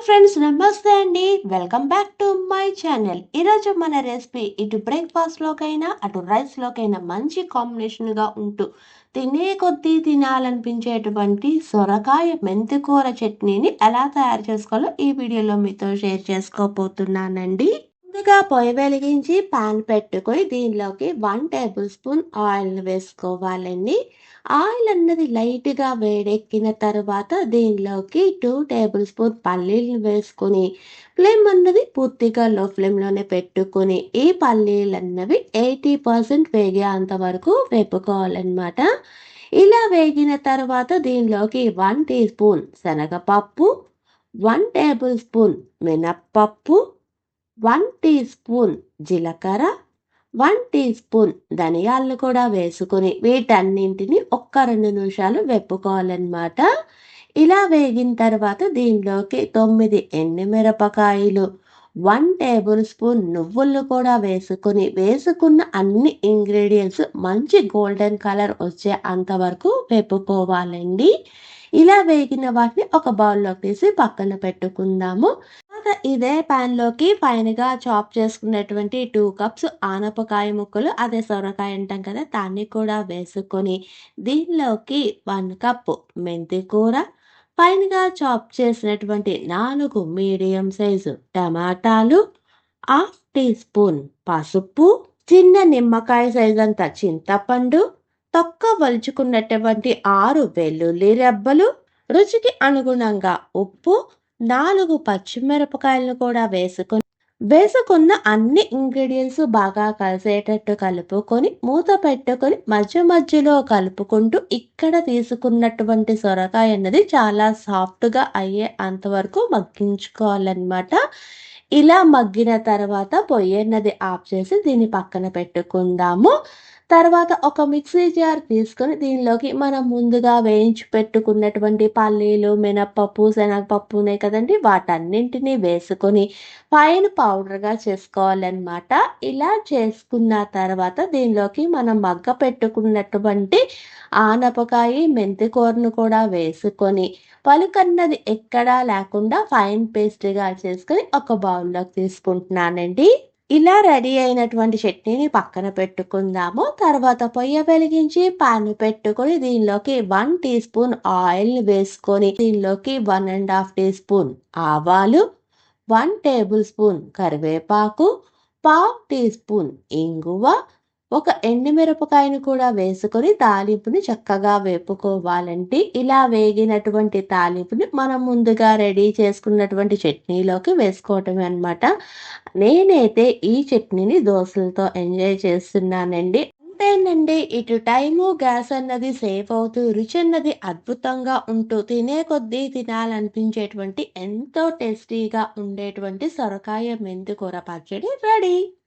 Friends నమస్తే అండి. Welcome back to my channel. ఈరోజు మన రెసిపీ ఇటు బ్రేక్ఫాస్ట్లోకైనా అటు రైస్లోకైనా మంచి కాంబినేషన్గా ఉంటూ తినే కొద్దీ తినాలనిపించేటువంటి సొరకాయ మెంతికూర చట్నీని ఎలా తయారు చేసుకోవాలో ఈ వీడియోలో మీతో షేర్ చేసుకోబోతున్నానండి. ముందుగా పొయ్యి వెలిగించి పాన్ పెట్టుకొని దీనిలోకి 1 టేబుల్ స్పూన్ ఆయిల్ వేసుకోవాలండి. ఆయిల్ అన్నది లైట్గా వేడెక్కిన తర్వాత దీనిలోకి 2 టేబుల్ స్పూన్ పల్లీలు వేసుకొని ఫ్లేమ్ అన్నది పూర్తిగా లో ఫ్లేమ్లోనే పెట్టుకొని ఈ పల్లీలు అన్నవి 80% వేగేంత వరకు వేపుకోవాలన్నమాట. ఇలా వేగిన తర్వాత దీనిలోకి 1 టీ స్పూన్ శనగపప్పు, 1 టేబుల్ స్పూన్ మినప్పప్పు, 1 టీ స్పూన్ జీలకర్ర, 1 టీ స్పూన్ ధనియాలను కూడా వేసుకొని వీటన్నింటిని ఒక్క 2 నిమిషాలు వేపుకోవాలన్నమాట. ఇలా వేగిన తర్వాత దీనిలోకి 9 ఎండుమిరపకాయలు, 1 టేబుల్ స్పూన్ నువ్వులను కూడా వేసుకున్న అన్ని ఇంగ్రీడియంట్స్ మంచి గోల్డెన్ కలర్ వచ్చే అంతవరకు వేపుకోవాలండి. ఇలా వేగిన వాటిని ఒక బౌల్లోకి తీసి పక్కన పెట్టుకుందాము. ఇదే ప్యాన్లోకి ఫైన్గా చాప్ చేసుకున్నటువంటి 2 కప్స్ ఆనపకాయ ముక్కలు, అదే సొరకాయ అంటాం కదా, దాన్ని కూడా వేసుకొని దీనిలోకి 1 కప్పు మెంతి కూర, ఫైన్గా చాప్ చేసినటువంటి 4 మీడియం సైజు టమాటాలు, హాఫ్ టీ స్పూన్ పసుపు, చిన్న నిమ్మకాయ సైజ్ అంత చింతపండు, తొక్క వలుచుకున్నటువంటి 6 వెల్లుల్లి రెబ్బలు, రుచికి అనుగుణంగా ఉప్పు, 4 పచ్చిమిరపకాయలను కూడా వేసుకున్న అన్ని ఇంగ్రీడియంట్స్ బాగా కలిసేటట్టు కలుపుకొని మూత పెట్టుకొని మధ్య మధ్యలో కలుపుకుంటూ ఇక్కడ తీసుకున్నటువంటి సొరకాయ అన్నది చాలా సాఫ్ట్గా అయ్యే అంతవరకు మగ్గించుకోవాలన్నమాట. ఇలా మగ్గిన తర్వాత పొయ్యి అన్నది ఆఫ్ చేసి దీన్ని పక్కన పెట్టుకుందాము. తర్వాత ఒక మిక్సీ జార్ తీసుకొని దీనిలోకి మనం ముందుగా వేయించి పెట్టుకున్నటువంటి పల్లీలు, మినప్పప్పు, శనగపప్పు ఉన్నాయి కదండి, వాటన్నింటినీ వేసుకొని ఫైన్ పౌడర్గా చేసుకోవాలన్నమాట. ఇలా చేసుకున్న తర్వాత దీనిలోకి మనం మగ్గ పెట్టుకున్నటువంటి ఆనపకాయ, మెంతి కూరను కూడా వేసుకొని పలుకన్నది ఎక్కడా లేకుండా ఫైన్ పేస్ట్గా చేసుకొని ఒక బౌల్లోకి తీసుకుంటున్నానండి. ఇలా రెడీ అయినటువంటి చట్నీని పక్కన పెట్టుకుందాము. తర్వాత పొయ్యి వెలిగించి పాన్ పెట్టుకొని దీనిలోకి 1 టీ స్పూన్ ఆయిల్ని వేసుకొని దీనిలోకి 1.5 టీ స్పూన్ ఆవాలు, 1 టేబుల్ స్పూన్ కరివేపాకు, పావు టీ స్పూన్ ఇంగువ, ఒక ఎండుమిరపకాయను కూడా వేసుకొని తాలింపుని చక్కగా వేపుకోవాలంటే ఇలా వేగినటువంటి తాలింపుని మనం ముందుగా రెడీ చేసుకున్నటువంటి చట్నీలోకి వేసుకోవటమే అనమాట. నేనైతే ఈ చట్నీని దోశలతో ఎంజాయ్ చేస్తున్నానండి. అంతేనండి, ఇటు టైము గ్యాస్ అన్నది సేవ్ అవుతూ రుచి అన్నది అద్భుతంగా ఉంటూ తినే కొద్దీ తినాలనిపించేటువంటి ఎంతో టేస్టీగా ఉండేటువంటి సొరకాయ మెంతి కూర పచ్చడి రెడీ.